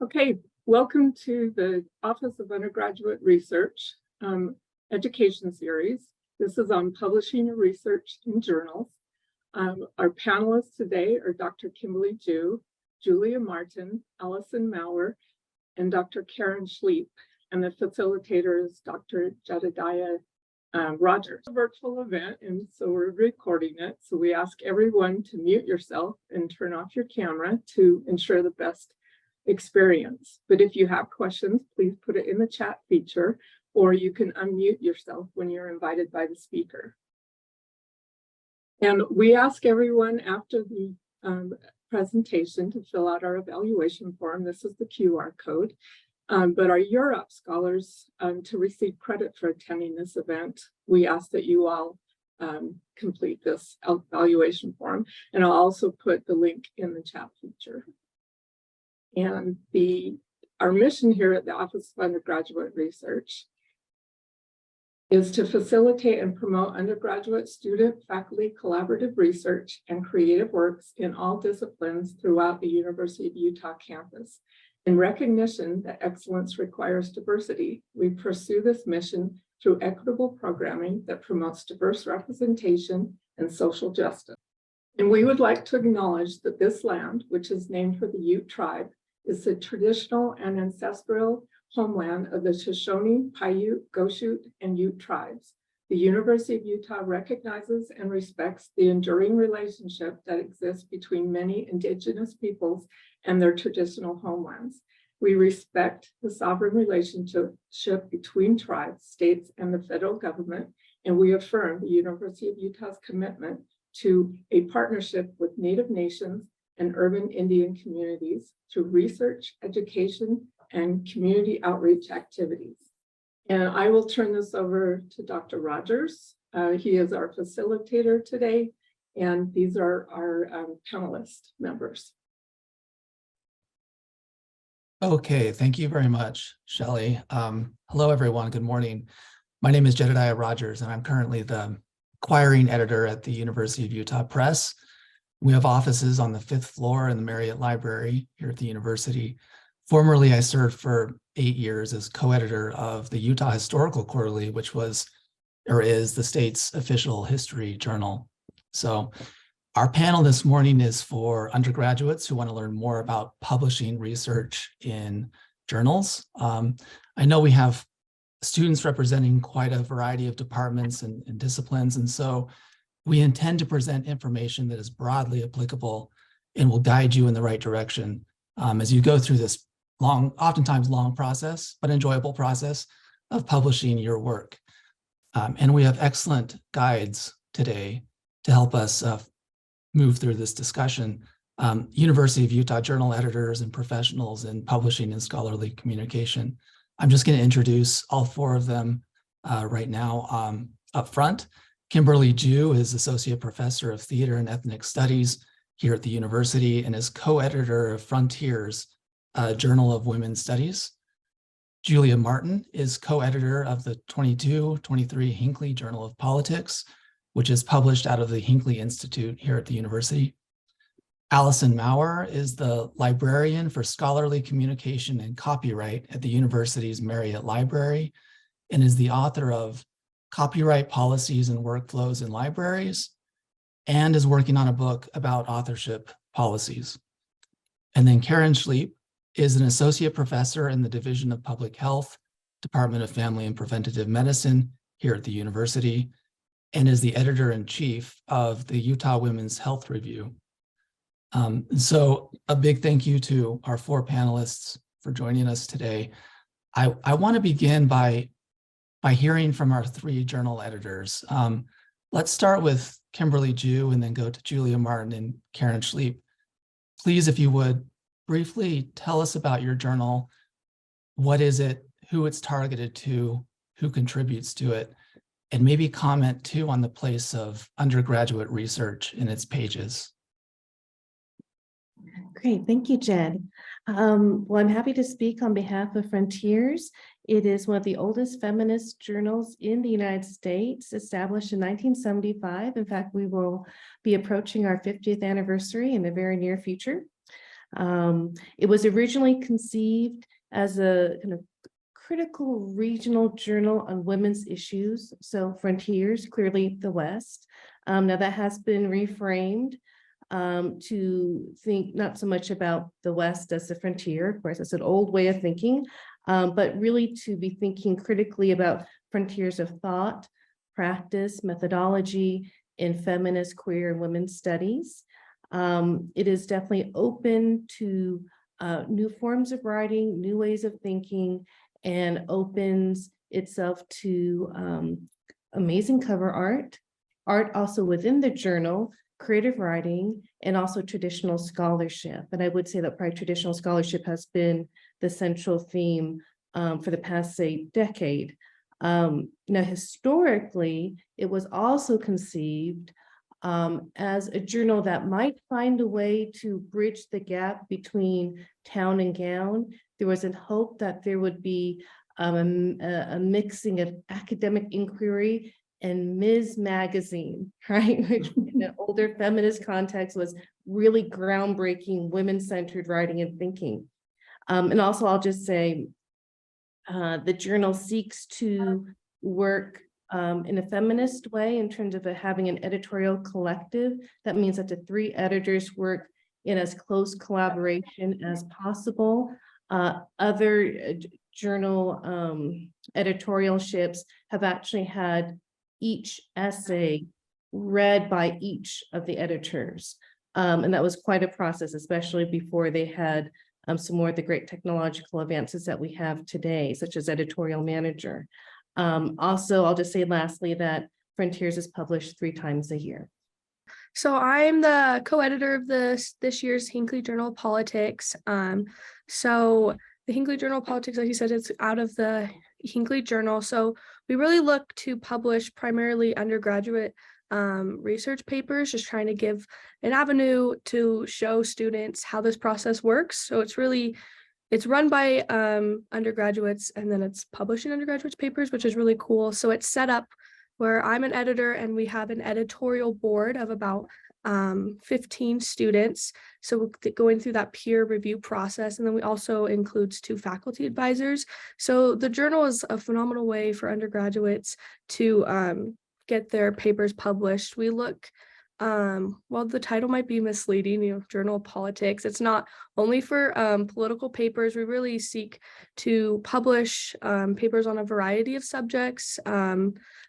Okay, welcome to the Office of Undergraduate Research Education Series. This is on publishing research in journals. Our panelists today are Dr. Kimberly Jew, Julia Martin, Allison Maurer, and Dr. Karen Schliep. And the facilitator is Dr. Jedediah Rogers. It's a virtual event, and so we're recording it. So we ask everyone to mute yourself and turn off your camera to ensure the best experience. But if you have questions, please put it in the chat feature, or you can unmute yourself when you're invited by the speaker. And we ask everyone after the presentation to fill out our evaluation form. This is the QR code. But our Europe scholars, to receive credit for attending this event, we ask that you all complete this evaluation form. And I'll also put the link in the chat feature. And our mission here at the Office of Undergraduate Research is to facilitate and promote undergraduate, student, faculty, collaborative research and creative works in all disciplines throughout the University of Utah campus. In recognition that excellence requires diversity, we pursue this mission through equitable programming that promotes diverse representation and social justice. And we would like to acknowledge that this land, which is named for the Ute tribe, is the traditional and ancestral homeland of the Shoshone, Paiute, Goshute, and Ute tribes. The University of Utah recognizes and respects the enduring relationship that exists between many Indigenous peoples and their traditional homelands. We respect the sovereign relationship between tribes, states, and the federal government, and we affirm the University of Utah's commitment to a partnership with Native nations and urban Indian communities through research, education, and community outreach activities. And I will turn this over to Dr. Rogers. He is our facilitator today, and these are our panelist members. Okay, thank you very much, Shelley. Hello, everyone. Good morning. My name is Jedediah Rogers, and I'm currently the acquiring editor at the University of Utah Press. We have offices on the 5th floor in the Marriott Library here at the university. Formerly, I served for 8 years as co-editor of the Utah Historical Quarterly, which was or is the state's official history journal. So our panel this morning is for undergraduates who want to learn more about publishing research in journals. I know we have students representing quite a variety of departments and disciplines, and so we intend to present information that is broadly applicable and will guide you in the right direction as you go through this oftentimes long process, but enjoyable process of publishing your work. And we have excellent guides today to help us move through this discussion. University of Utah journal editors and professionals in publishing and scholarly communication. I'm just going to introduce all 4 of them right now up front. Kimberly Jew is Associate Professor of Theater and Ethnic Studies here at the university and is co-editor of Frontiers, a Journal of Women's Studies. Julia Martin is co-editor of the 22-23 Hinkley Journal of Politics, which is published out of the Hinkley Institute here at the university. Allison Maurer is the librarian for scholarly communication and copyright at the university's Marriott Library and is the author of Copyright Policies and Workflows in Libraries, and is working on a book about authorship policies. And then Karen Schliep is an associate professor in the Division of Public Health, Department of Family and Preventative Medicine here at the university, and is the editor-in-chief of the Utah Women's Health Review. So a big thank you to our 4 panelists for joining us today. I want to begin by hearing from our 3 journal editors. Let's start with Kimberly Jew and then go to Julia Martin and Karen Schliep. Please, if you would, briefly tell us about your journal. What is it, who it's targeted to, who contributes to it, and maybe comment too on the place of undergraduate research in its pages. Great, thank you, Jed. Well, I'm happy to speak on behalf of Frontiers. It is one of the oldest feminist journals in the United States, established in 1975. In fact, we will be approaching our 50th anniversary in the very near future. It was originally conceived as a kind of critical regional journal on women's issues. So Frontiers, clearly the West. Now that has been reframed to think not so much about the West as the frontier. Of course, that's an old way of thinking, but really to be thinking critically about frontiers of thought, practice, methodology in feminist, queer, and women's studies. It is definitely open to new forms of writing, new ways of thinking, and opens itself to amazing cover art also within the journal, creative writing, and also traditional scholarship. And I would say that probably traditional scholarship has been the central theme for the past, say, decade. Now, historically, it was also conceived as a journal that might find a way to bridge the gap between town and gown. There was a hope that there would be a mixing of academic inquiry and Ms. Magazine, right? Which in an older feminist context was really groundbreaking, women-centered writing and thinking. And also, I'll just say, the journal seeks to work in a feminist way in terms of having an editorial collective. That means that the 3 editors work in as close collaboration as possible. Other journal editorialships have actually had each essay read by each of the editors. And that was quite a process, especially before they had some more of the great technological advances that we have today, such as editorial manager. Also, I'll just say lastly that Frontiers is published 3 times a year. So I'm the co-editor of this year's Hinkley Journal of Politics. So the Hinkley Journal of Politics, like you said, it's out of the Hinkley Journal. So we really look to publish primarily undergraduate research papers, just trying to give an avenue to show students how this process works. So it's run by undergraduates, and then it's published in undergraduates papers, which is really cool. So it's set up where I'm an editor and we have an editorial board of about 15 students. So going through that peer review process, and then we also includes 2 faculty advisors. So the journal is a phenomenal way for undergraduates to get their papers published. We look, well, the title might be misleading, Journal of Politics. It's not only for political papers. We really seek to publish papers on a variety of subjects,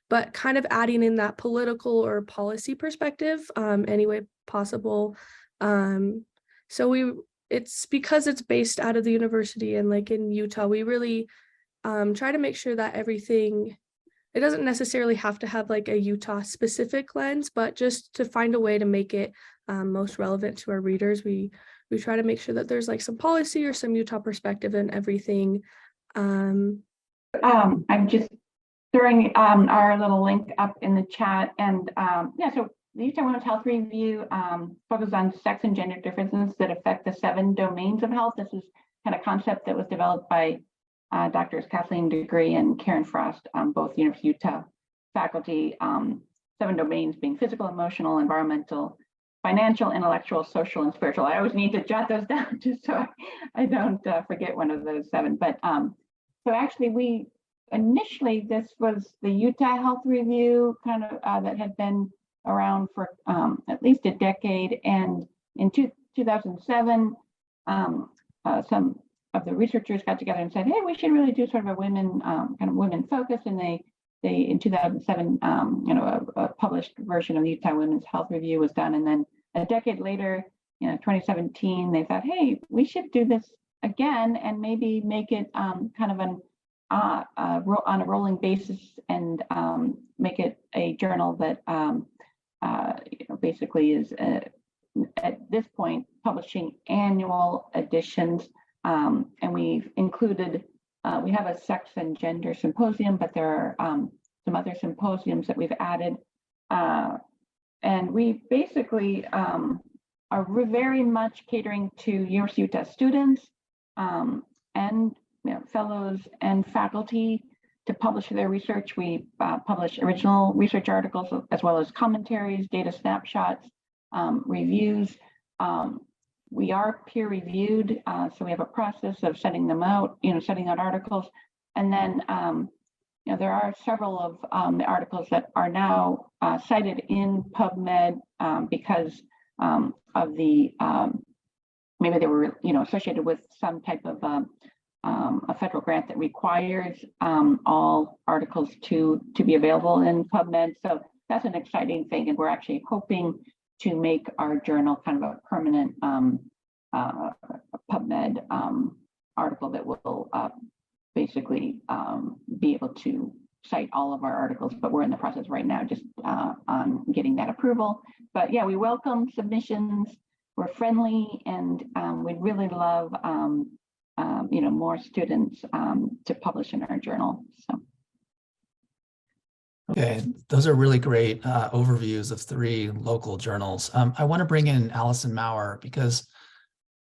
but kind of adding in that political or policy perspective any way possible. So it's because it's based out of the university and like in Utah, we really try to make sure that everything, it doesn't necessarily have to have like a Utah specific lens, but just to find a way to make it most relevant to our readers. We try to make sure that there's like some policy or some Utah perspective in everything. I'm just throwing our little link up in the chat, and yeah, so the Utah Women's Health Review focuses on sex and gender differences that affect the 7 domains of health. This is kind of concept that was developed by Drs. Kathleen Degree and Karen Frost, both University of Utah faculty. 7 domains being physical, emotional, environmental, financial, intellectual, social, and spiritual. I always need to jot those down just so I don't forget one of those 7. But so actually, initially this was the Utah Health Review, kind of that had been around for at least a decade. And in 2007, some of the researchers got together and said, hey, we should really do sort of a women kind of women focus. And they in 2007, a published version of the Utah Women's Health Review was done. And then a decade later, 2017, they thought, hey, we should do this again and maybe make it kind of on a rolling basis and make it a journal that basically is at this point publishing annual editions. And we've included, we have a sex and gender symposium, but there are some other symposiums that we've added. And we basically are very much catering to University of Utah students and fellows and faculty to publish their research. We publish original research articles as well as commentaries, data snapshots, reviews. we are peer reviewed, so we have a process of sending them out, sending out articles. And then, there are several of the articles that are now cited in PubMed because of the, maybe they were, associated with some type of a federal grant that requires all articles to be available in PubMed. So that's an exciting thing. And we're actually hoping to make our journal kind of a permanent PubMed article that will basically be able to cite all of our articles, but we're in the process right now just on getting that approval. But yeah, we welcome submissions. We're friendly, and we'd really love more students to publish in our journal. So. Okay, those are really great overviews of 3 local journals. I want to bring in Allison Maurer because,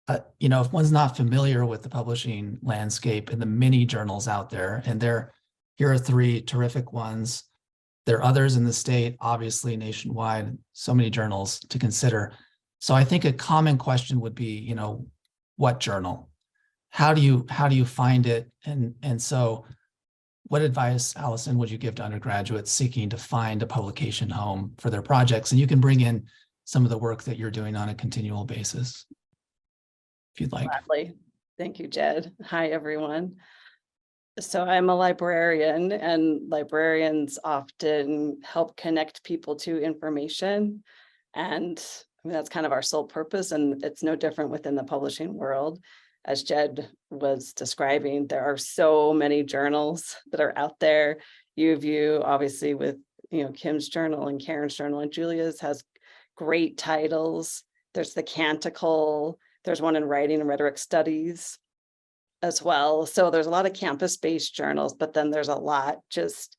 if one's not familiar with the publishing landscape and the many journals out there, and here are 3 terrific ones. There are others in the state, obviously nationwide, so many journals to consider. So I think a common question would be, what journal? How do you find it? And so what advice, Allison, would you give to undergraduates seeking to find a publication home for their projects? And you can bring in some of the work that you're doing on a continual basis, if you'd like. Gladly. Thank you, Jed. Hi, everyone. So I'm a librarian, and librarians often help connect people to information. And that's kind of our sole purpose, and it's no different within the publishing world. As Jed was describing, there are so many journals that are out there. UView, obviously, with Kim's journal and Karen's journal, and Julia's has great titles. There's the Canticle. There's one in writing and rhetoric studies as well. So there's a lot of campus-based journals, but then there's a lot just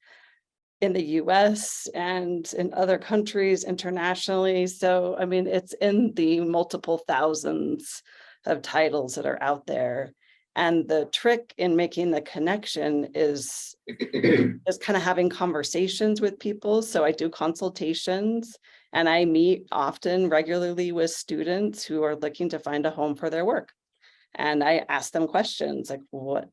in the US and in other countries internationally. So, I mean, it's in the multiple thousands of titles that are out there. And the trick in making the connection is kind of having conversations with people. So I do consultations, and I meet often regularly with students who are looking to find a home for their work. And I ask them questions like, what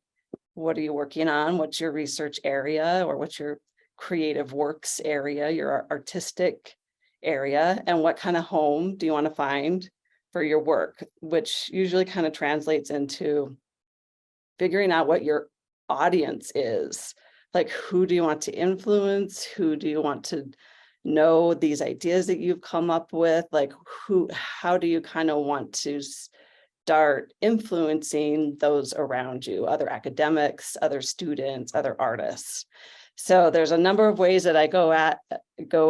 are you working on? What's your research area, or what's your creative works area, your artistic area, and what kind of home do you want to find for your work, which usually kind of translates into figuring out what your audience is. Like, who do you want to influence? Who do you want to know these ideas that you've come up with? Like, how do you kind of want to start influencing those around you, other academics, other students, other artists? So there's a number of ways that I go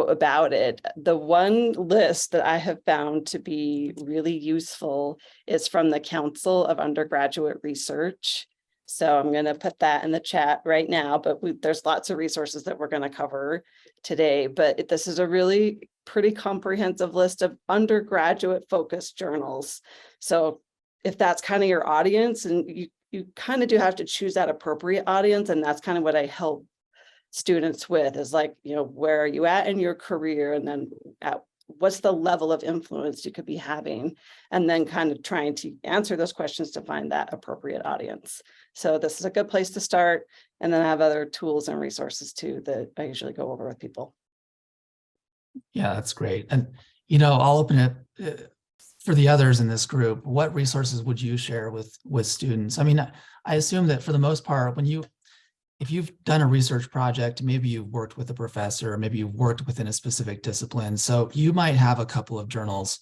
about it. The one list that I have found to be really useful is from the Council of Undergraduate Research. So I'm going to put that in the chat right now, but there's lots of resources that we're going to cover today. But this is a really pretty comprehensive list of undergraduate focused journals. So if that's kind of your audience, and you kind of do have to choose that appropriate audience, and that's kind of what I help students with, is like, where are you at in your career, and then what's the level of influence you could be having, and then kind of trying to answer those questions to find that appropriate audience. So this is a good place to start, and then I have other tools and resources too that I usually go over with people. Yeah, that's great. And I'll open it for the others in this group. What resources would you share with students? I mean, I assume that for the most part, if you've done a research project, maybe you've worked with a professor, or maybe you've worked within a specific discipline. So you might have a couple of journals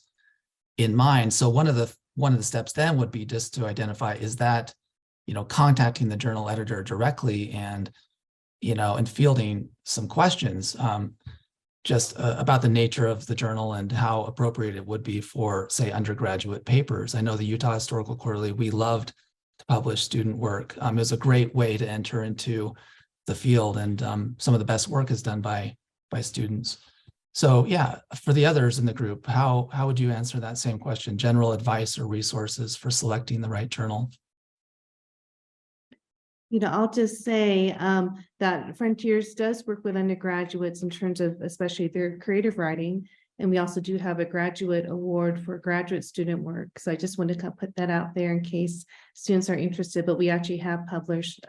in mind. So one of the steps then would be just to identify, is that, contacting the journal editor directly and fielding some questions just about the nature of the journal and how appropriate it would be for, say, undergraduate papers. I know the Utah Historical Quarterly, we loved to publish student work. It was a great way to enter into the field, and some of the best work is done by students. So yeah, for the others in the group, how would you answer that same question? General advice or resources for selecting the right journal? I'll just say that Frontiers does work with undergraduates in terms of especially their creative writing. And we also do have a graduate award for graduate student work. So I just wanted to put that out there in case students are interested, but we actually have published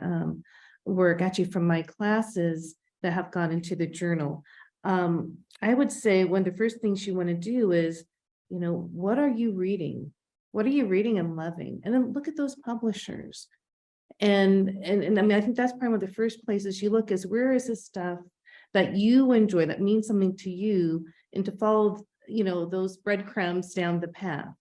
work actually from my classes that have gone into the journal. I would say one of the first things you want to do is, what are you reading? What are you reading and loving? And then look at those publishers. And I mean, I think that's probably one of the first places you look is, where is this stuff that you enjoy, that means something to you, and to follow, those breadcrumbs down the path.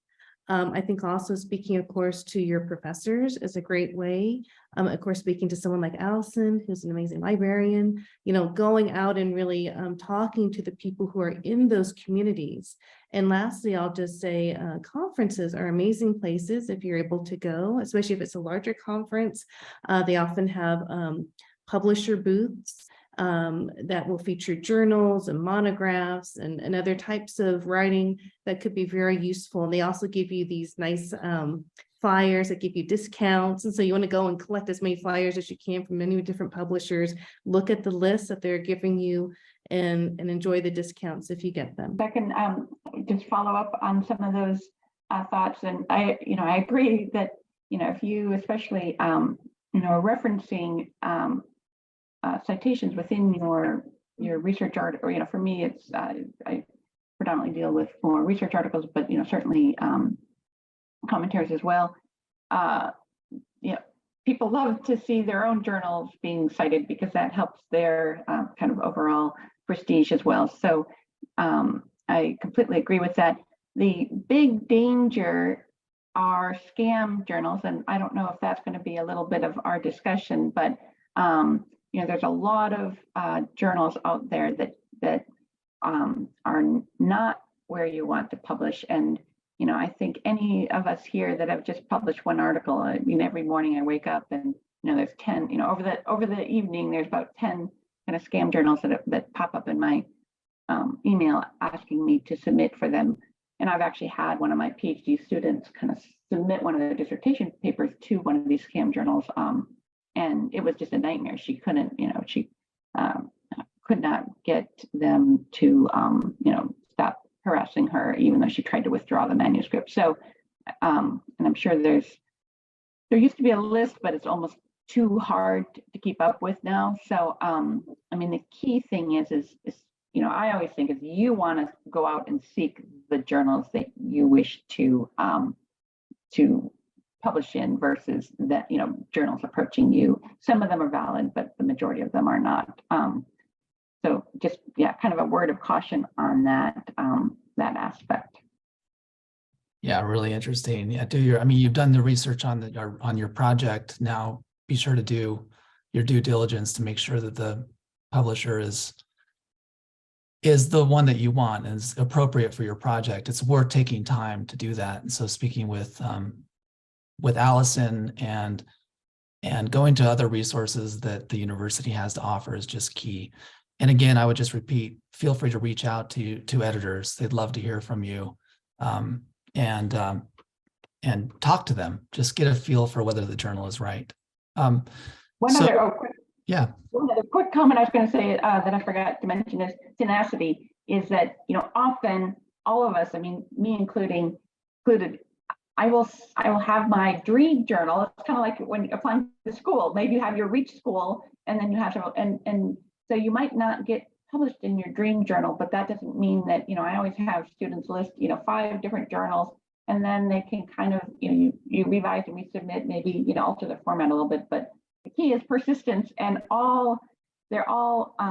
I think also speaking, of course, to your professors is a great way. Of course, speaking to someone like Allison, who's an amazing librarian, going out and really talking to the people who are in those communities. And lastly, I'll just say conferences are amazing places if you're able to go, especially if it's a larger conference. They often have publisher booths that will feature journals and monographs and other types of writing that could be very useful. And they also give you these nice flyers that give you discounts. And so you want to go and collect as many flyers as you can from many different publishers, look at the list that they're giving you, and enjoy the discounts if you get them. I can just follow up on some of those thoughts. And I agree that, if you especially, are referencing citations within your research article, or, for me, it's, I predominantly deal with more research articles, but, certainly commentaries as well. People love to see their own journals being cited because that helps their kind of overall prestige as well. So I completely agree with that. The big danger are scam journals, and I don't know if that's going to be a little bit of our discussion, but there's a lot of journals out there that are not where you want to publish. And I think any of us here that have just published one article, I mean, every morning I wake up and there's 10, over the evening, there's about 10 kind of scam journals that pop up in my email asking me to submit for them. And I've actually had one of my PhD students kind of submit one of their dissertation papers to one of these scam journals. And it was just a nightmare. She couldn't, she could not get them to, stop harassing her, even though she tried to withdraw the manuscript. So, and I'm sure there used to be a list, but it's almost too hard to keep up with now. So, I mean, the key thing is I always think is you want to go out and seek the journals that you wish to publish in versus that, journals approaching you. Some of them are valid, but the majority of them are not. So just, kind of a word of caution on that, that aspect. Yeah, really interesting. Yeah, you've done the research on your project. Now be sure to do your due diligence to make sure that the publisher is the one that you want and is appropriate for your project. It's worth taking time to do that. And so speaking with Allison and going to other resources that the university has to offer is just key. And again, I would just repeat, feel free to reach out to editors. They'd love to hear from you, and talk to them. Just get a feel for whether the journal is right. One other quick comment I was going to say that I forgot to mention is tenacity. Is that often all of us, I mean, me included, I will have my dream journal. It's kind of like when applying to school. Maybe you have your reach school, and then you have to, and so you might not get published in your dream journal, but that doesn't mean that, I always have students list, 5 different journals, and then they can kind of, you revise and resubmit, maybe, alter the format a little bit, but the key is persistence, and they're all,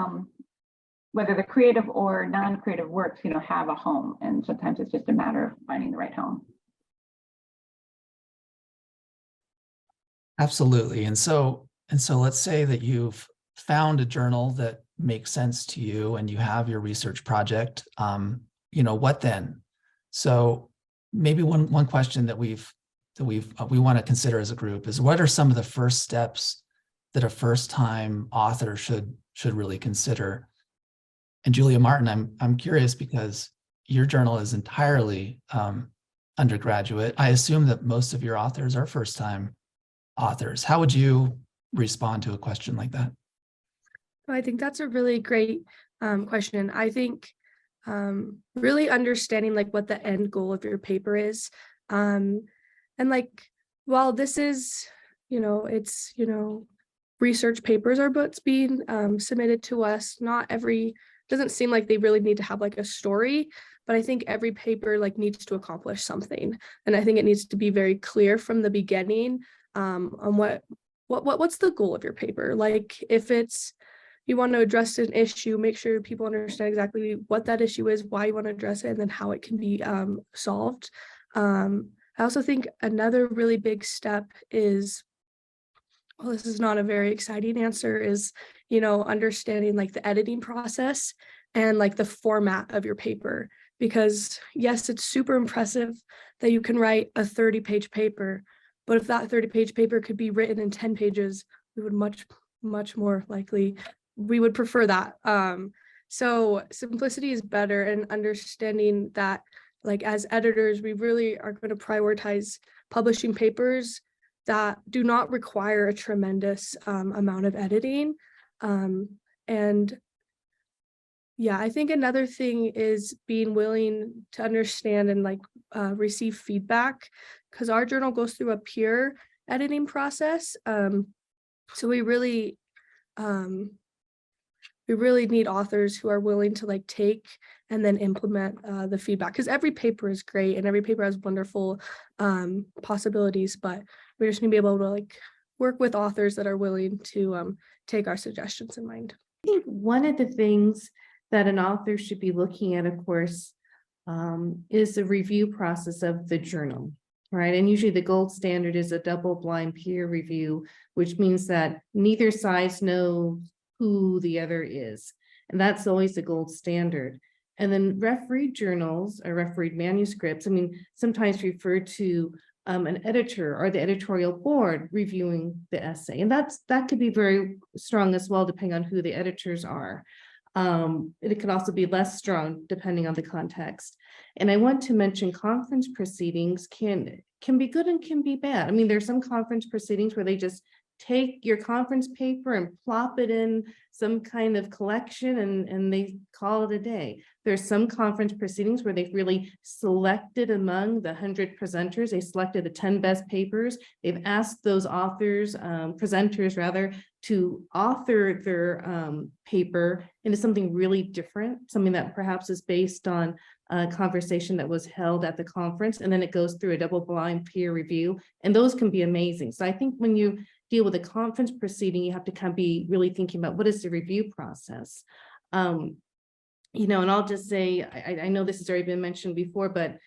whether the creative or non-creative works, have a home, and sometimes it's just a matter of finding the right home. Absolutely. And so let's say that you've found a journal that makes sense to you and you have your research project. What then? So maybe one question that we want to consider as a group is, what are some of the first steps that a first-time author should really consider? And Julia Martin, I'm curious because your journal is entirely undergraduate. I assume that most of your authors are first-time authors. How would you respond to a question like that? I think that's a really great question. I think really understanding like what the end goal of your paper is. And like, while this is, it's, research papers are what's being submitted to us, doesn't seem like they really need to have like a story, but I think every paper like needs to accomplish something. And I think it needs to be very clear from the beginning on what's the goal of your paper. Like if it's, you want to address an issue, make sure people understand exactly what that issue is, why you want to address it, and then how it can be solved. I also think another really big step is, well, this is not a very exciting answer, is, understanding like the editing process and like the format of your paper. Because yes, it's super impressive that you can write a 30-page paper, but if that 30-page paper could be written in 10 pages, we would much more likely, we would prefer that. So simplicity is better, and understanding that like as editors, we really are going to prioritize publishing papers that do not require a tremendous amount of editing. And yeah, I think another thing is being willing to understand and like receive feedback, because our journal goes through a peer editing process. So we really need authors who are willing to like take and then implement the feedback, because every paper is great and every paper has wonderful possibilities, but we just need to be able to like work with authors that are willing to take our suggestions in mind. I think one of the things that an author should be looking at, of course, is the review process of the journal, right? And usually the gold standard is a double-blind peer review, which means that neither side knows who the other is. And that's always the gold standard. And then refereed journals or refereed manuscripts, I mean, sometimes refer to an editor or the editorial board reviewing the essay. And that could be very strong as well, depending on who the editors are. It could also be less strong depending on the context. And I want to mention conference proceedings can be good and can be bad. I mean, there's some conference proceedings where they just take your conference paper and plop it in some kind of collection and they call it a day. There's some conference proceedings where they've really selected among the 100 presenters, they selected the 10 best papers. They've asked those authors, presenters rather, to author their paper into something really different, something that perhaps is based on a conversation that was held at the conference, and then it goes through a double-blind peer review, and those can be amazing. So I think when you deal with a conference proceeding, you have to kind of be really thinking about what is the review process. And I'll just say, I know this has already been mentioned before, but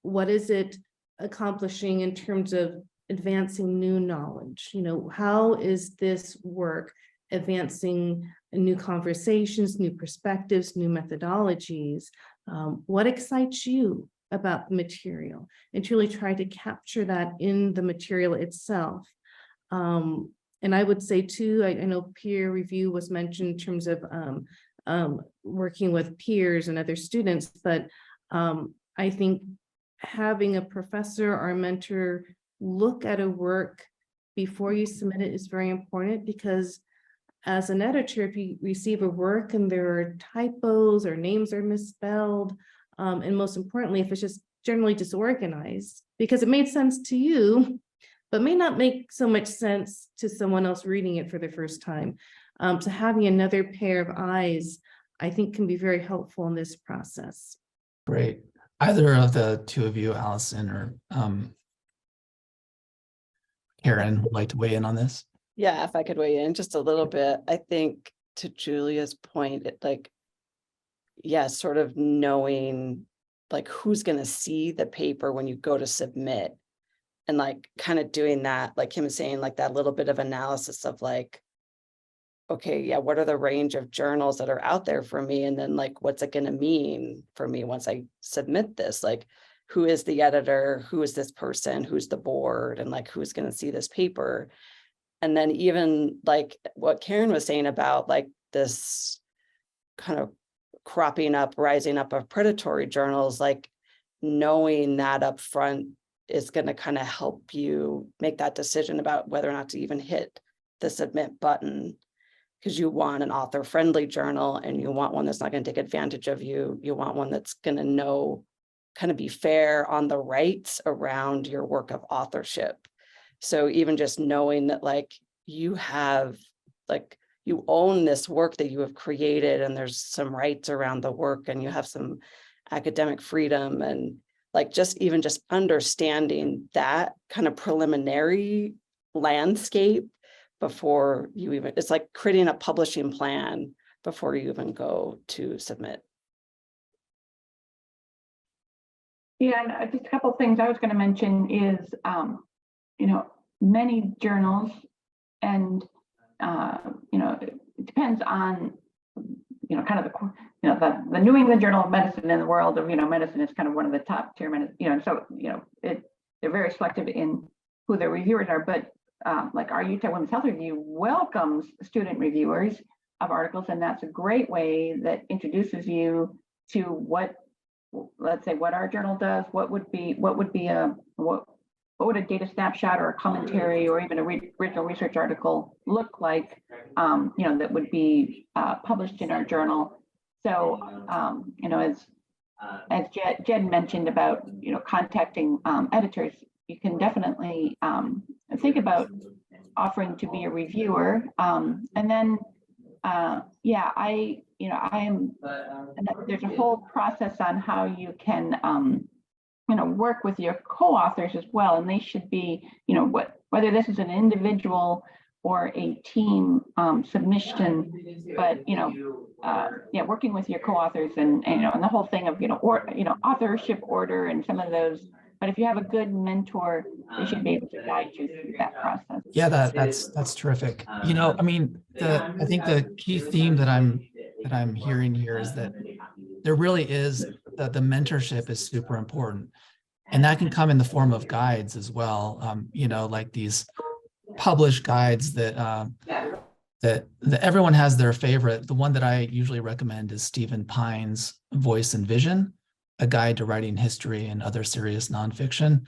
what is it accomplishing in terms of advancing new knowledge? How is this work advancing new conversations, new perspectives, new methodologies? What excites you about the material? And truly try to capture that in the material itself. And I would say too, I know peer review was mentioned in terms of working with peers and other students, but I think having a professor or a mentor look at a work before you submit it is very important, because as an editor, if you receive a work and there are typos or names are misspelled, and most importantly, if it's just generally disorganized, because it made sense to you, but may not make so much sense to someone else reading it for the first time. So having another pair of eyes, I think, can be very helpful in this process. Great. Either of the two of you, Allison or Karen, would like to weigh in on this? Yeah, if I could weigh in just a little bit, I think to Julia's point, sort of knowing like who's going to see the paper when you go to submit, and like kind of doing that, like Kim was saying, like that little bit of analysis of like, okay, yeah, what are the range of journals that are out there for me? And then like, what's it going to mean for me once I submit this? Like, who is the editor? Who is this person? Who's the board? And like, who's going to see this paper? And then even like what Karen was saying about like this kind of rising up of predatory journals, like knowing that up front is going to kind of help you make that decision about whether or not to even hit the submit button. because you want an author-friendly journal and you want one that's not going to take advantage of you. You want one that's going to know, kind of be fair on the rights around your work of authorship. So even just knowing that like you have, like you own this work that you have created and there's some rights around the work and you have some academic freedom, and like just understanding that kind of preliminary landscape before you even, it's like creating a publishing plan before you even go to submit. Yeah, and just a couple of things I was going to mention is, you know, many journals, and you know, it depends on, you know, kind of the, you know, the New England Journal of Medicine in the world of, you know, medicine is kind of one of the top tier medicine, you know, so, you know, they're very selective in who their reviewers are, but like our Utah Women's Health Review welcomes student reviewers of articles, and that's a great way that introduces you to what, let's say, what our journal does, what would a data snapshot or a commentary or even a original research article look like, you know, that would be published in our journal. So, you know, as Jed mentioned about, you know, contacting editors, you can definitely think about offering to be a reviewer. And then, yeah, there's a whole process on how you can, you know, work with your co-authors as well. And they should be, you know, whether this is an individual or a team submission, but, you know, yeah, working with your co-authors and, you know, and the whole thing of, you know, authorship order and some of those. But if you have a good mentor, they should be able to guide you through that process. Yeah, that's terrific. You know, I mean, I think the key theme that I'm hearing here is that there really is the mentorship is super important, and that can come in the form of guides as well. You know, like these published guides that everyone has their favorite. The one that I usually recommend is Stephen Pine's Voice and Vision, a guide to writing history and other serious nonfiction.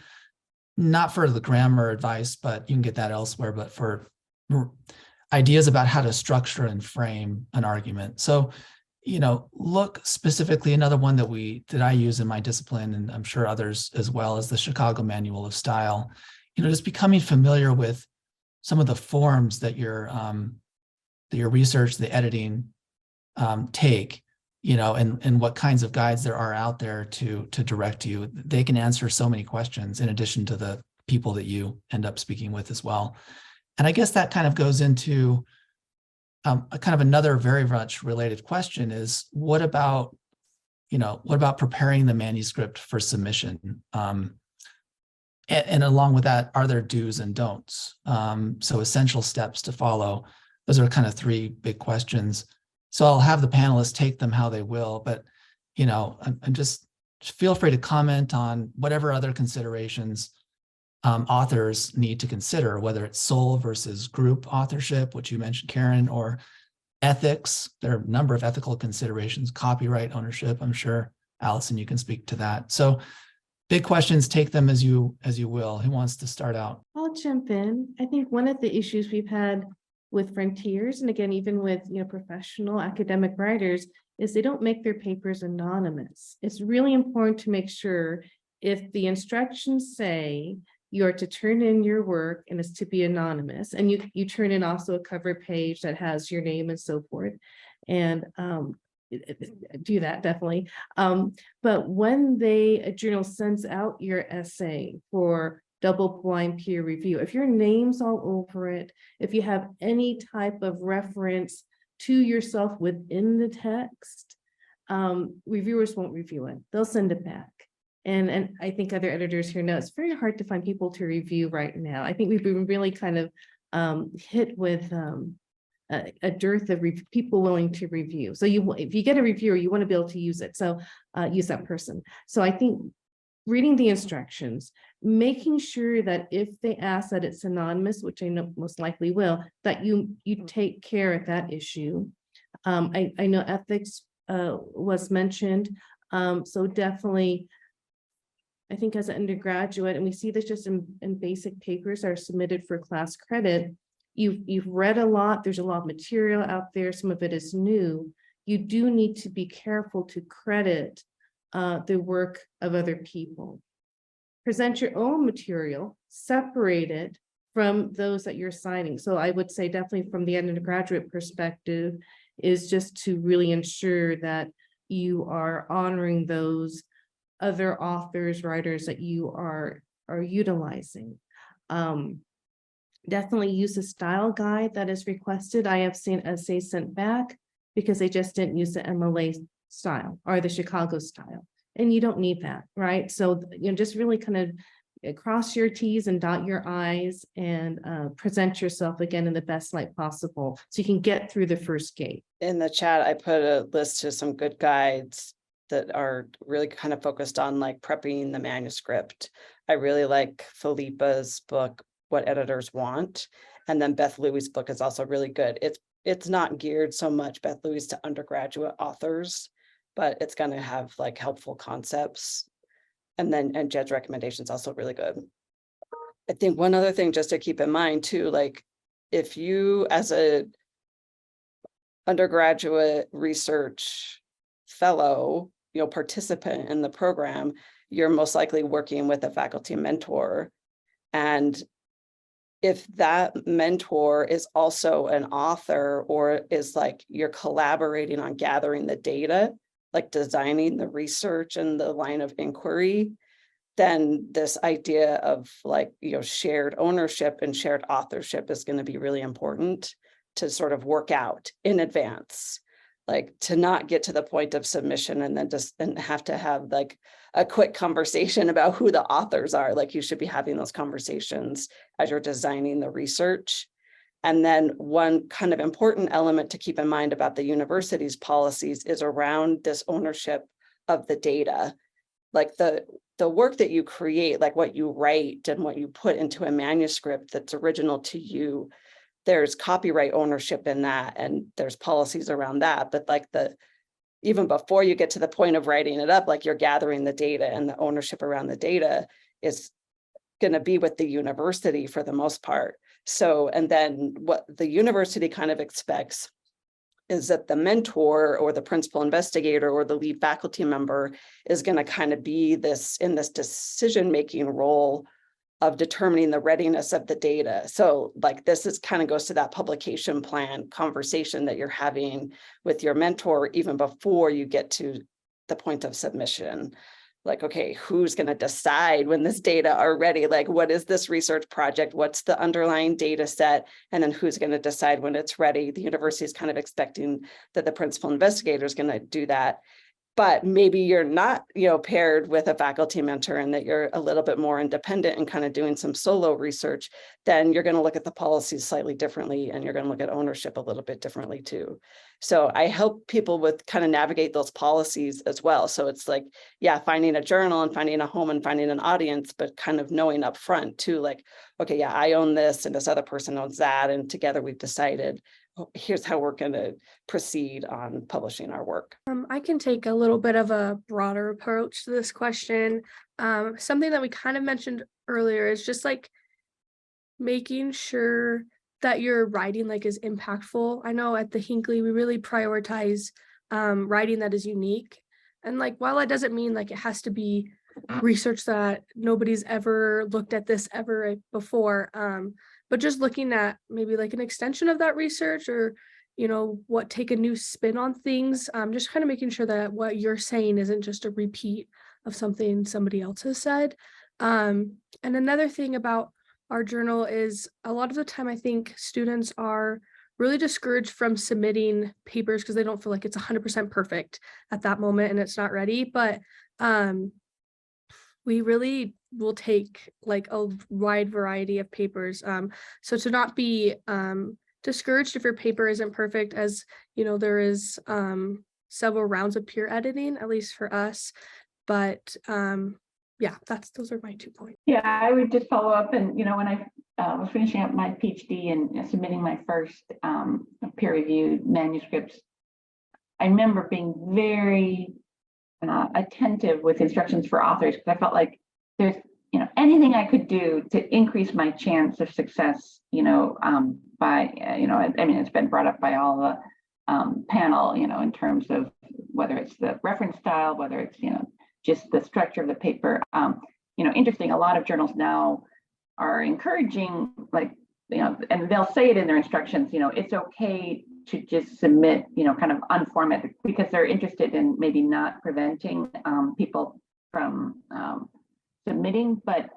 Not for the grammar advice, but you can get that elsewhere, but for ideas about how to structure and frame an argument. So, you know, look specifically, another one that I use in my discipline, and I'm sure others as well, is the Chicago Manual of Style. You know, just becoming familiar with some of the forms that your research, the editing take, you know, and what kinds of guides there are out there to direct you. They can answer so many questions in addition to the people that you end up speaking with as well. And I guess that kind of goes into a kind of another very much related question is, what about preparing the manuscript for submission? And along with that, are there do's and don'ts? So essential steps to follow. Those are kind of three big questions. So I'll have the panelists take them how they will, but, you know, I'm just feel free to comment on whatever other considerations authors need to consider, whether it's sole versus group authorship, which you mentioned, Karen, or ethics. There are a number of ethical considerations, copyright ownership. I'm sure, Allison, you can speak to that. So big questions, take them as you will. Who wants to start out? I'll jump in. I think one of the issues we've had with frontiers, and again, even with, you know, professional academic writers, is they don't make their papers anonymous. It's really important to make sure, if the instructions say you're to turn in your work and it's to be anonymous, and you turn in also a cover page that has your name and so forth, and do that definitely. But when a journal sends out your essay for double-blind peer review, if your name's all over it, if you have any type of reference to yourself within the text, reviewers won't review it. They'll send it back. And I think other editors here know it's very hard to find people to review right now. I think we've been really kind of hit with a dearth of people willing to review. So if you get a reviewer, you want to be able to use it. So use that person. So I think reading the instructions, making sure that if they ask that it's anonymous, which I know most likely will, that you take care of that issue. I know ethics was mentioned. So definitely, I think as an undergraduate, and we see this just in basic papers that are submitted for class credit, you've read a lot, there's a lot of material out there, some of it is new. You do need to be careful to credit the work of other people. Present your own material, separate it from those that you're citing. So I would say definitely from the undergraduate perspective is just to really ensure that you are honoring those other authors, writers that you are utilizing. Definitely use a style guide that is requested. I have seen essays sent back because they just didn't use the MLA style or the Chicago style. And you don't need that, right? So, just really kind of cross your T's and dot your I's and present yourself again in the best light possible so you can get through the first gate. In the chat, I put a list of some good guides that are really kind of focused on like prepping the manuscript. I really like Philippa's book, What Editors Want. And then Beth Louie's book is also really good. It's not geared so much, Beth Louie's, to undergraduate authors, but it's going to have like helpful concepts. And Jed's recommendation is also really good. I think one other thing just to keep in mind too, like if you as a undergraduate research fellow, participant in the program, you're most likely working with a faculty mentor. And if that mentor is also an author or is like you're collaborating on gathering the data, like designing the research and the line of inquiry, then this idea of like, shared ownership and shared authorship is going to be really important to sort of work out in advance, like to not get to the point of submission and then just have to have like a quick conversation about who the authors are. Like you should be having those conversations as you're designing the research. And then one kind of important element to keep in mind about the university's policies is around this ownership of the data. Like the work that you create, like what you write and what you put into a manuscript that's original to you, there's copyright ownership in that and there's policies around that. But like even before you get to the point of writing it up, like you're gathering the data, and the ownership around the data is going to be with the university for the most part. So, and then what the university kind of expects is that the mentor or the principal investigator or the lead faculty member is going to kind of be in this decision-making role of determining the readiness of the data. So like this is kind of goes to that publication plan conversation that you're having with your mentor even before you get to the point of submission. Like, okay, who's going to decide when this data are ready? Like, what is this research project? What's the underlying data set? And then who's going to decide when it's ready? The university is kind of expecting that the principal investigator is going to do that. But maybe you're not, paired with a faculty mentor and that you're a little bit more independent and kind of doing some solo research, then you're going to look at the policies slightly differently and you're going to look at ownership a little bit differently too. So I help people with kind of navigate those policies as well. So it's like, yeah, finding a journal and finding a home and finding an audience, but kind of knowing up front too, like, okay, yeah, I own this and this other person owns that. And together we've decided, here's how we're going to proceed on publishing our work. I can take a little bit of a broader approach to this question. Something that we kind of mentioned earlier is just like making sure that your writing like is impactful. I know at the Hinkley, we really prioritize writing that is unique. And like, while that doesn't mean like it has to be research that nobody's ever looked at this ever before, but just looking at maybe like an extension of that research or, take a new spin on things, just kind of making sure that what you're saying isn't just a repeat of something somebody else has said. And another thing about our journal is a lot of the time, I think students are really discouraged from submitting papers because they don't feel like it's 100% perfect at that moment and it's not ready. But we really will take like a wide variety of papers. So to not be discouraged if your paper isn't perfect, as there is several rounds of peer editing, at least for us. But yeah, those are my 2 points. Yeah, I would just follow up. And when I was finishing up my PhD and submitting my first peer-reviewed manuscripts, I remember being very attentive with instructions for authors because I felt like there's anything I could do to increase my chance of success by, I mean, it's been brought up by all the panel, in terms of whether it's the reference style, whether it's, just the structure of the paper. Interesting, a lot of journals now are encouraging, like, and they'll say it in their instructions, it's okay to just submit, kind of unformatted, because they're interested in maybe not preventing people from submitting. But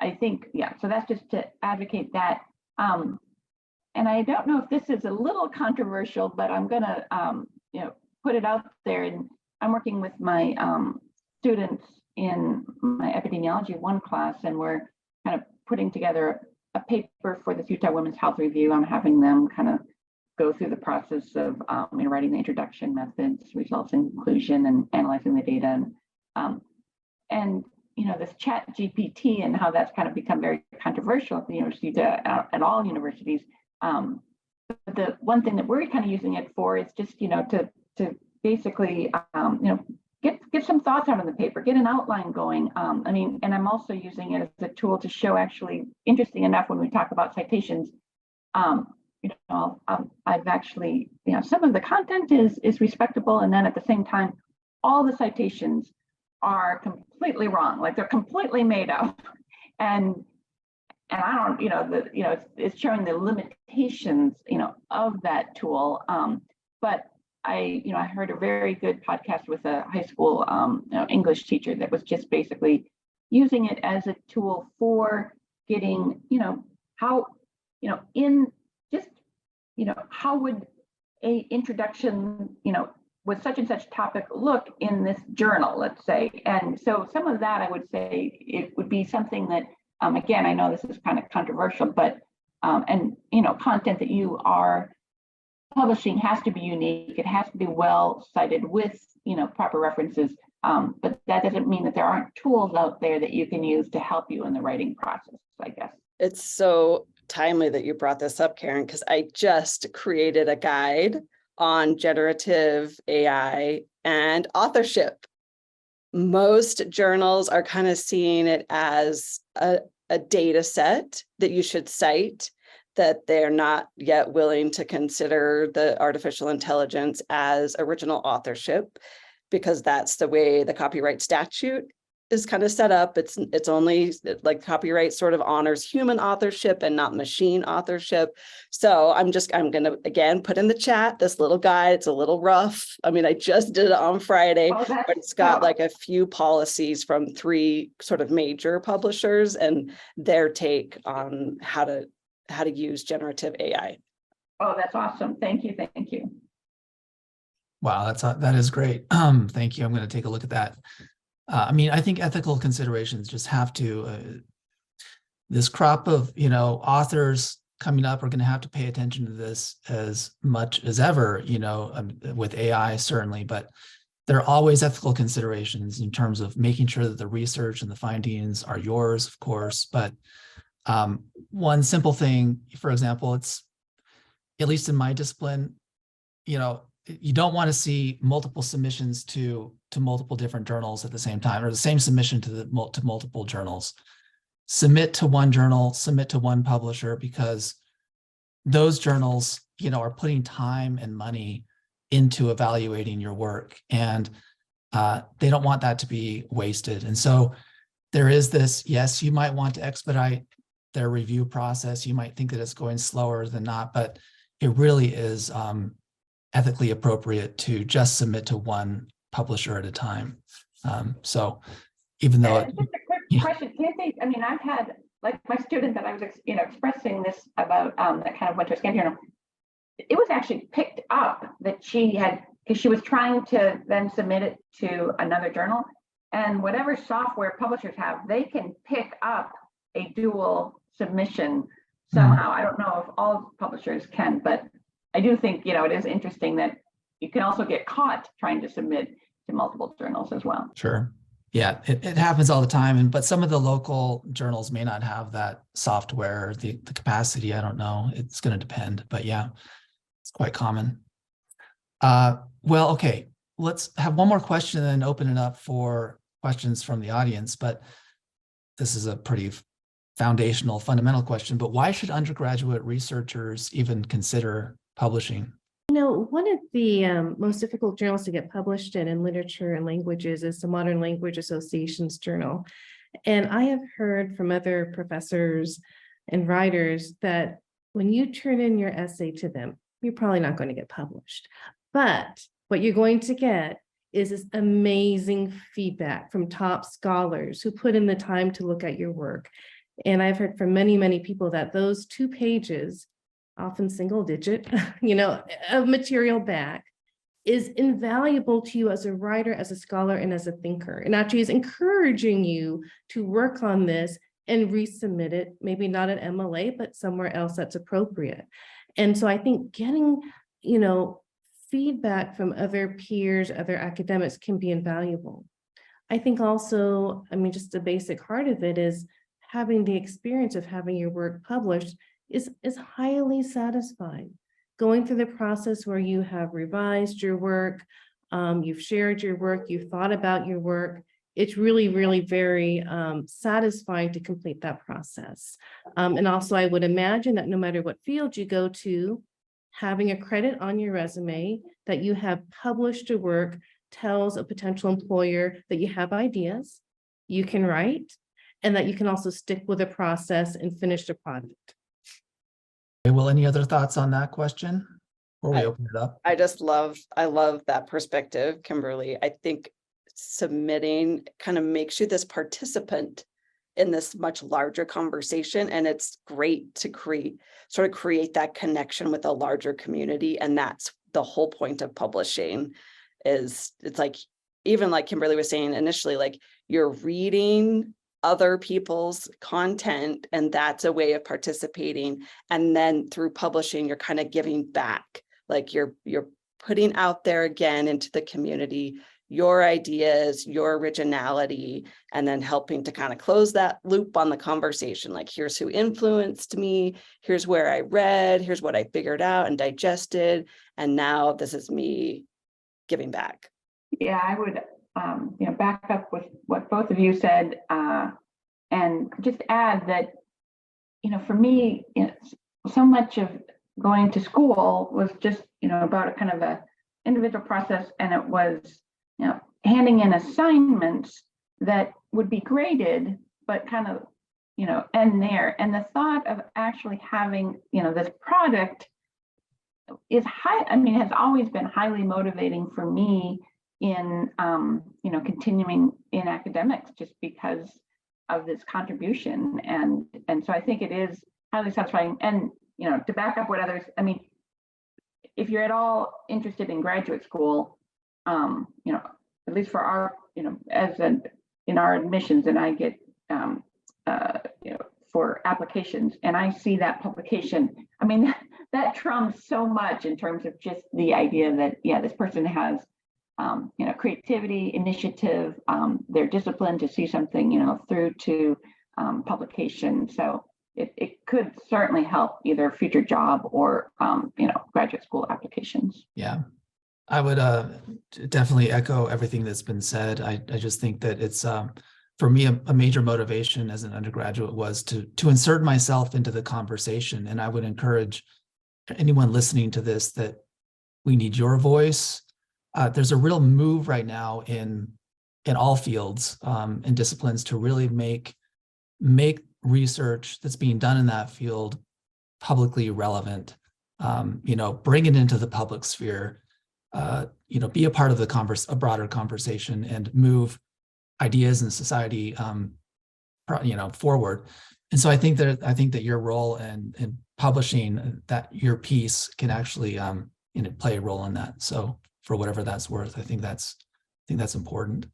I think, so that's just to advocate that. And I don't know if this is a little controversial, but I'm gonna, put it out there. And I'm working with my students in my epidemiology 1 class, and we're kind of putting together a paper for this Utah Women's Health Review. I'm having them kind of go through the process of writing the introduction, methods, results, inclusion, and analyzing the data. And this chat GPT and how that's kind of become very controversial at the university, at all universities. The one thing that we're kind of using it for is just, to basically, get some thoughts out of the paper, get an outline going. And I'm also using it as a tool to show, actually, interesting enough, when we talk about citations, I've actually, some of the content is respectable, and then at the same time, all the citations are completely wrong, like they're completely made up, and I don't, it's showing the limitations, of that tool. But I heard a very good podcast with a high school English teacher that was just basically using it as a tool for getting, how, in just, how would a introduction, with such and such topic look in this journal, let's say. And so some of that, I would say, it would be something that, again, I know this is kind of controversial, but, and, content that you are publishing has to be unique. It has to be well cited with, proper references. But that doesn't mean that there aren't tools out there that you can use to help you in the writing process, I guess. It's so timely that you brought this up, Karen, because I just created a guide on generative AI and authorship. Most journals are kind of seeing it as a data set that you should cite, that they're not yet willing to consider the artificial intelligence as original authorship, because that's the way the copyright statute is kind of set up. It's only like copyright sort of honors human authorship and not machine authorship. So I'm going to, again, put in the chat this little guide. It's a little rough. I mean, I just did it on Friday, but it's got like a few policies from 3 sort of major publishers and their take on how to use generative AI. Oh, that's awesome. Thank you. Thank you. Wow, that is great. Thank you. I'm going to take a look at that. I think ethical considerations just have to, this crop of, authors coming up are going to have to pay attention to this as much as ever, with AI certainly, but there are always ethical considerations in terms of making sure that the research and the findings are yours, of course. But one simple thing, for example, it's, at least in my discipline, you don't want to see multiple submissions to multiple different journals at the same time, or the same submission to multiple journals. Submit to one journal, submit to one publisher, because those journals, are putting time and money into evaluating your work, and they don't want that to be wasted. And so there is this, yes, you might want to expedite their review process. You might think that it's going slower than not, but it really is ethically appropriate to just submit to one publisher at a time. So even though just a quick question, can't they, I've had, like, my student that I was expressing this about, that kind of went to a scan journal, it was actually picked up that she had, because she was trying to then submit it to another journal, and whatever software publishers have, they can pick up a dual submission somehow. I don't know if all publishers can, but I do think, it is interesting that you can also get caught trying to submit to multiple journals as well. Sure. Yeah, it happens all the time. But some of the local journals may not have that software, the capacity. I don't know. It's going to depend. But yeah, it's quite common. Well, okay. Let's have one more question and then open it up for questions from the audience. But this is a pretty foundational, fundamental question, but why should undergraduate researchers even consider publishing? One of the most difficult journals to get published in literature and languages is the Modern Language Association's journal. And I have heard from other professors and writers that when you turn in your essay to them, you're probably not going to get published. But what you're going to get is this amazing feedback from top scholars who put in the time to look at your work. And I've heard from many, many people that those 2 pages, often single digit, of material back, is invaluable to you as a writer, as a scholar, and as a thinker, and actually is encouraging you to work on this and resubmit it, maybe not at MLA, but somewhere else that's appropriate. And so I think getting, feedback from other peers, other academics can be invaluable. I think also, just the basic heart of it is having the experience of having your work published is highly satisfying. Going through the process where you have revised your work, you've shared your work, you've thought about your work, it's really, really very satisfying to complete that process. And also I would imagine that no matter what field you go to, having a credit on your resume that you have published a work tells a potential employer that you have ideas, you can write, and that you can also stick with the process and finish the project. Okay, well, any other thoughts on that question before we open it up? I love that perspective, Kimberly. I think submitting kind of makes you this participant in this much larger conversation. And it's great to create that connection with a larger community. And that's the whole point of publishing. It's like, even like Kimberly was saying initially, like you're reading other people's content, and that's a way of participating. And then through publishing, you're kind of giving back, like you're putting out there again into the community your ideas, your originality, and then helping to kind of close that loop on the conversation. Like, here's who influenced me, here's where I read, here's what I figured out and digested, and now this is me giving back. Yeah, I would back up with what both of you said, and just add that, for me, so much of going to school was just, about a kind of a individual process, and it was, handing in assignments that would be graded, but kind of, end there. And the thought of actually having, this product is has always been highly motivating for me in, continuing in academics, just because of this contribution. And so I think it is highly satisfying. And, to back up what others, if you're at all interested in graduate school, at least for our, in our admissions, and I get, for applications, and I see that publication, that trumps so much in terms of just the idea that, this person has, creativity, initiative, they're disciplined to see something, through to publication. So it could certainly help either future job or, graduate school applications. Yeah, I would definitely echo everything that's been said. I just think that it's, for me, a major motivation as an undergraduate was to insert myself into the conversation. And I would encourage anyone listening to this that we need your voice. There's a real move right now in all fields and disciplines to really make research that's being done in that field publicly relevant. Bring it into the public sphere. Be a part of a broader conversation and move ideas in society, forward. And so I think that your role in publishing that your piece can actually play a role in that. So for whatever that's worth, I think that's important.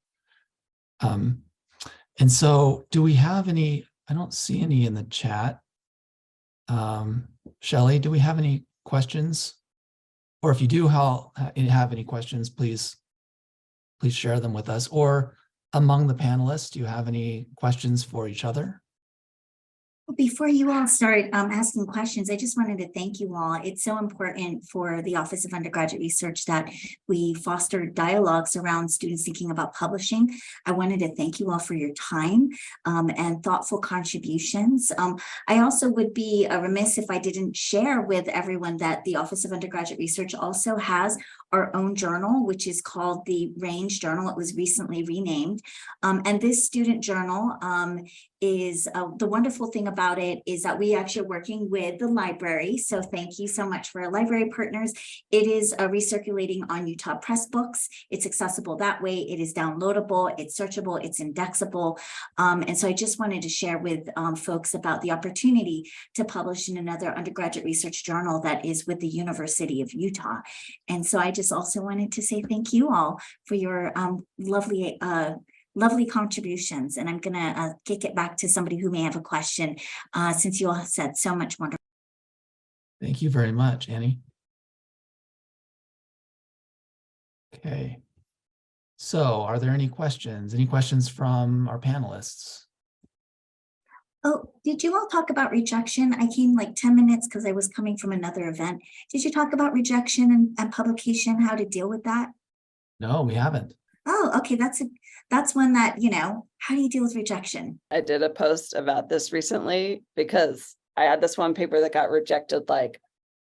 And so do we have any? I don't see any in the chat. Shelley, do we have any questions? Or if you do have any questions, please share them with us. Or among the panelists, do you have any questions for each other? Before you all start asking questions, I just wanted to thank you all. It's so important for the Office of Undergraduate Research that we foster dialogues around students thinking about publishing. I wanted to thank you all for your time and thoughtful contributions. I also would be remiss if I didn't share with everyone that the Office of Undergraduate Research also has our own journal, which is called the Range Journal. It was recently renamed. And this student journal is the wonderful thing about it is that we actually are working with the library. So thank you so much for our library partners. It is recirculating on UPress books. It's accessible that way. It is downloadable, it's searchable, it's indexable. And so I just wanted to share with folks about the opportunity to publish in another undergraduate research journal that is with the University of Utah. And so I just also wanted to say thank you all for your lovely contributions. And I'm going to kick it back to somebody who may have a question since you all have said so much wonderful. Thank you very much, Annie. Okay. So are there any questions? Any questions from our panelists? Oh, did you all talk about rejection? I came like 10 minutes because I was coming from another event. Did you talk about rejection and publication, how to deal with that? No, we haven't. Oh, okay. That's one that, how do you deal with rejection? I did a post about this recently because I had this one paper that got rejected like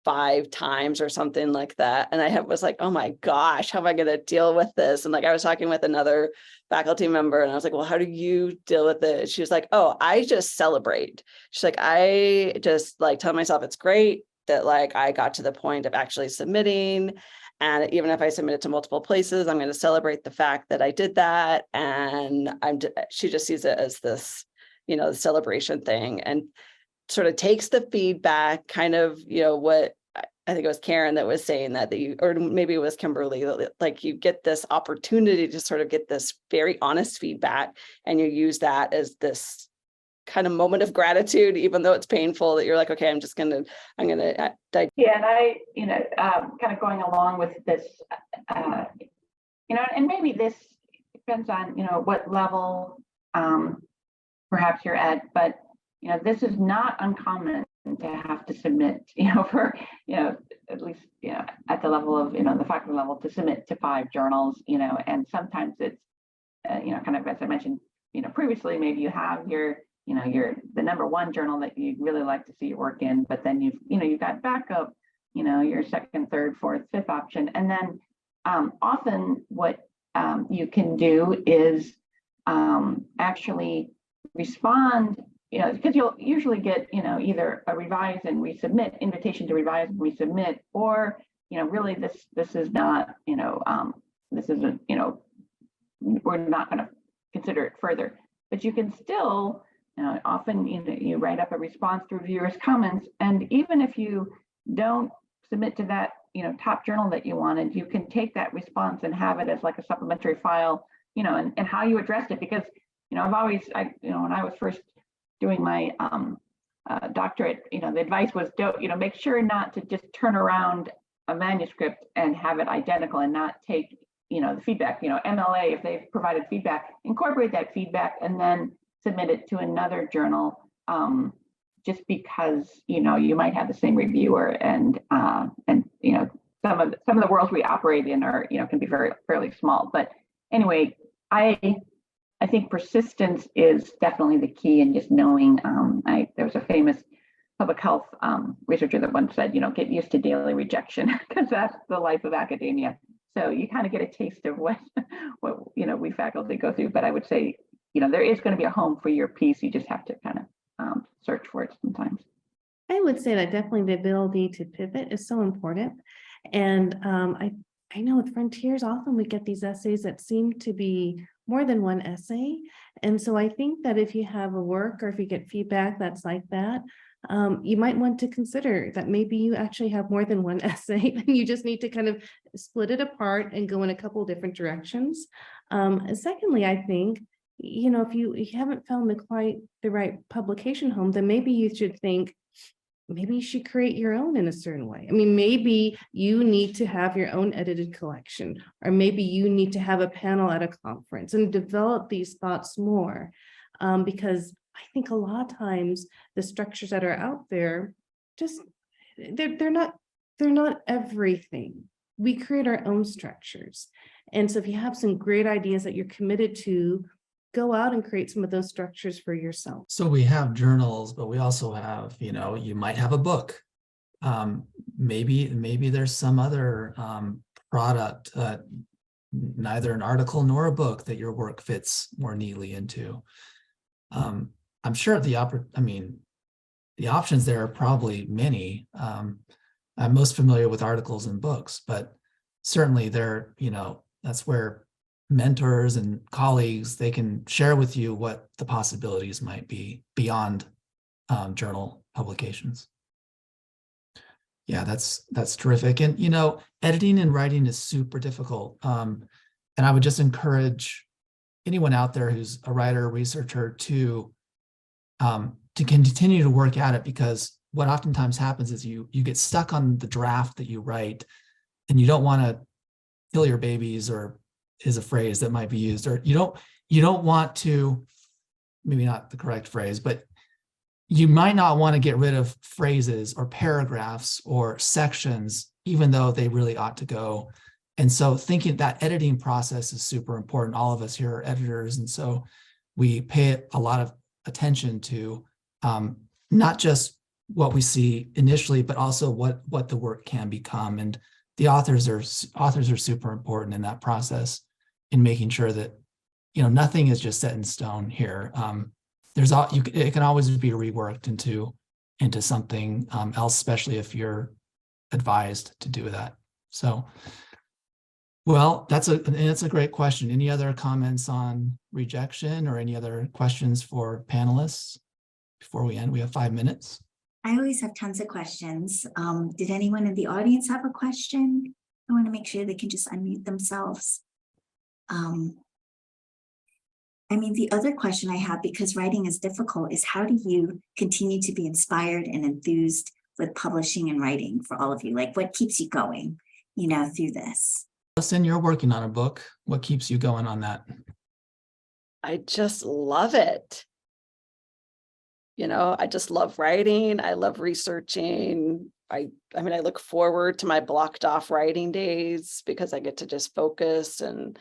5 times or something like that. And I was like, oh my gosh, how am I going to deal with this? And like, I was talking with another faculty member and I was like, well, how do you deal with it? She was like, oh, I just celebrate. She's like, I just like tell myself it's great that like I got to the point of actually submitting. And even if I submit it to multiple places, I'm going to celebrate the fact that I did that. And she just sees it as this, the celebration thing, and sort of takes the feedback, kind of, what I think it was Karen that was saying that you, or maybe it was Kimberly, like you get this opportunity to sort of get this very honest feedback, and you use that as this kind of moment of gratitude, even though it's painful, that you're like, okay, I'm gonna yeah. And I, kind of going along with this, and maybe this depends on, what level perhaps you're at, but this is not uncommon to have to submit, for, at least, at the level of, the faculty level, to submit to 5 journals, and sometimes it's, kind of, as I mentioned, previously, maybe you have your, you're the #1 journal that you'd really like to see your work in, but then you've got backup, your 2nd, 3rd, 4th, 5th option. And then often what you can do is actually respond, because you'll usually get, either a revise and resubmit, invitation to revise and resubmit, or, really this is not, this isn't, we're not going to consider it further. But you can still, often, you write up a response to reviewers' comments, and even if you don't submit to that, top journal that you wanted, you can take that response and have it as like a supplementary file, and how you addressed it. Because, I've always, when I was first doing my doctorate, the advice was, don't, make sure not to just turn around a manuscript and have it identical and not take, the feedback, MLA, if they've provided feedback, incorporate that feedback and then submit it to another journal, just because, you might have the same reviewer, and some of the worlds we operate in are, can be fairly small. But anyway, I think persistence is definitely the key, and just knowing, there was a famous public health researcher that once said, get used to daily rejection, because that's the life of academia. So you kind of get a taste of what we faculty go through. But I would say, there is going to be a home for your piece. You just have to kind of search for it sometimes. I would say that definitely the ability to pivot is so important. And I know with Frontiers, often we get these essays that seem to be more than one essay. And so I think that if you have a work, or if you get feedback that's like that, you might want to consider that maybe you actually have more than one essay, and you just need to kind of split it apart and go in a couple different directions. Secondly, I think, if you haven't found quite the right publication home, then maybe you should think, maybe you should create your own in a certain way. I mean, maybe you need to have your own edited collection, or maybe you need to have a panel at a conference and develop these thoughts more, because I think a lot of times the structures that are out there, just they're not everything. We create our own structures. And so if you have some great ideas that you're committed to, go out and create some of those structures for yourself. So we have journals, but we also have, you might have a book. Maybe there's some other product, neither an article nor a book that your work fits more neatly into. I'm sure the options there are probably many. I'm most familiar with articles and books, but certainly that's where mentors and colleagues, they can share with you what the possibilities might be beyond journal publications. Yeah, that's terrific. And, editing and writing is super difficult. And I would just encourage anyone out there who's a writer or researcher to continue to work at it, because what oftentimes happens is you get stuck on the draft that you write, and you don't want to kill your babies, or is a phrase that might be used, or you don't want to, maybe not the correct phrase, but you might not want to get rid of phrases or paragraphs or sections, even though they really ought to go. And so thinking that editing process is super important. All of us here are editors. And so we pay a lot of attention to not just what we see initially, but also what the work can become. And the authors are super important in that process, in making sure that, nothing is just set in stone here. It can always be reworked into something else, especially if you're advised to do that. So, well, that's a great question. Any other comments on rejection, or any other questions for panelists before we end? We have 5 minutes. I always have tons of questions. Did anyone in the audience have a question? I want to make sure they can just unmute themselves. The other question I have, because writing is difficult, is how do you continue to be inspired and enthused with publishing and writing for all of you? Like, what keeps you going, through this? Listen, you're working on a book. What keeps you going on that? I just love it. I just love writing. I love researching. I look forward to my blocked off writing days, because I get to just focus and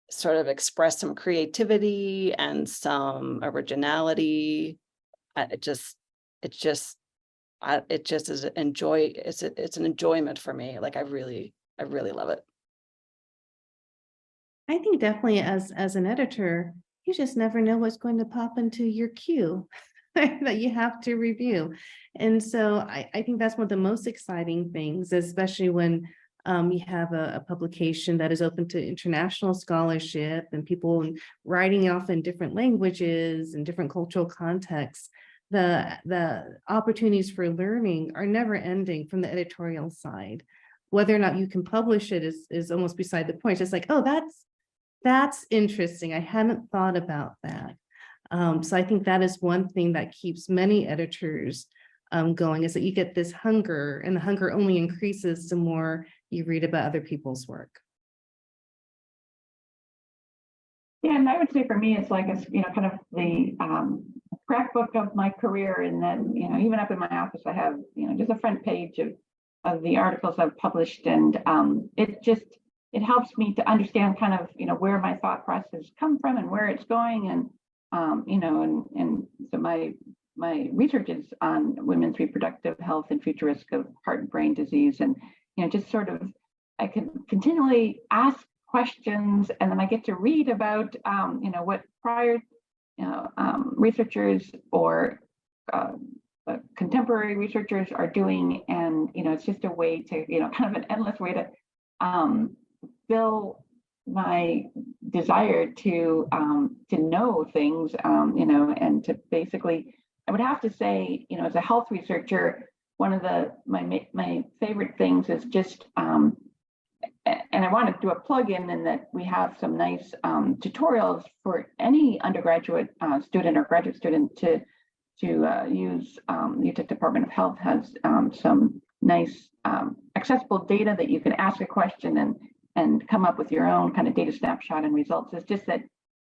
sort of express some creativity and some originality. It just is it's an enjoyment for me. Like I really love it. I think definitely as an editor, you just never know what's going to pop into your queue that you have to review. And so I think that's one of the most exciting things, especially when you have a publication that is open to international scholarship and people writing off in different languages and different cultural contexts. The opportunities for learning are never ending from the editorial side. Whether or not you can publish it is almost beside the point. It's just like, oh, that's interesting. I hadn't thought about that. So I think that is one thing that keeps many editors going, is that you get this hunger, and the hunger only increases the more you read about other people's work. Yeah, and I would say for me, it's like it's kind of the scrapbook of my career, and then even up in my office, I have just a front page of the articles I've published, and it helps me to understand kind of where my thought process come from and where it's going, and and so my research is on women's reproductive health and future risk of heart and brain disease, and just sort of I can continually ask questions, and then I get to read about what prior researchers or contemporary researchers are doing, and it's just a way to kind of an endless way to fill my desire to know things, and to basically, I would have to say, as a health researcher, one of my favorite things is just, and I want to do a plug-in in that we have some nice tutorials for any undergraduate student or graduate student to use. The Utah Department of Health has some nice accessible data that you can ask a question and come up with your own kind of data snapshot and results. It's just that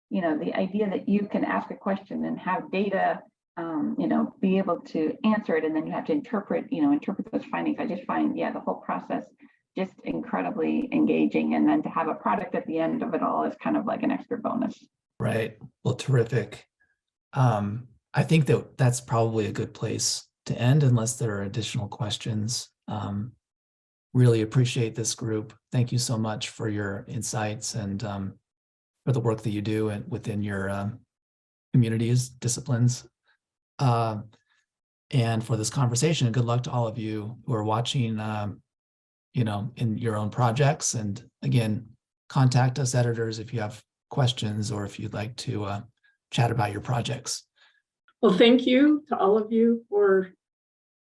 you know, the idea that you can ask a question and have data, you know, be able to answer it, and then you have to interpret those findings. I just find, yeah, the whole process just incredibly engaging. And then to have a product at the end of it all is kind of like an extra bonus. Right. Well, terrific. I think that that's probably a good place to end unless there are additional questions. Really appreciate this group. Thank you so much for your insights and for the work that you do and within your communities, disciplines. And for this conversation, and good luck to all of you who are watching, you know, in your own projects. And again, contact us editors if you have questions or if you'd like to chat about your projects. Well, thank you to all of you for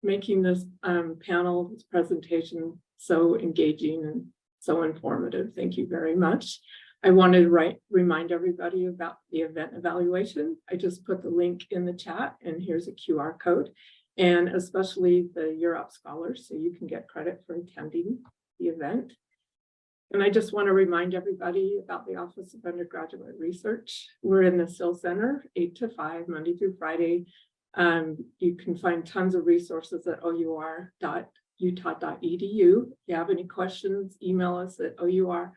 making this panel, this presentation so engaging and so informative. Thank you very much. I wanted to remind everybody about the event evaluation. I just put the link in the chat, and here's a QR code, and especially the UP scholars, so you can get credit for attending the event. And I just want to remind everybody about the Office of Undergraduate Research. We're in the SIL Center, 8 to 5, Monday through Friday. You can find tons of resources at our.utah.edu. If you have any questions, email us at our@utah.edu.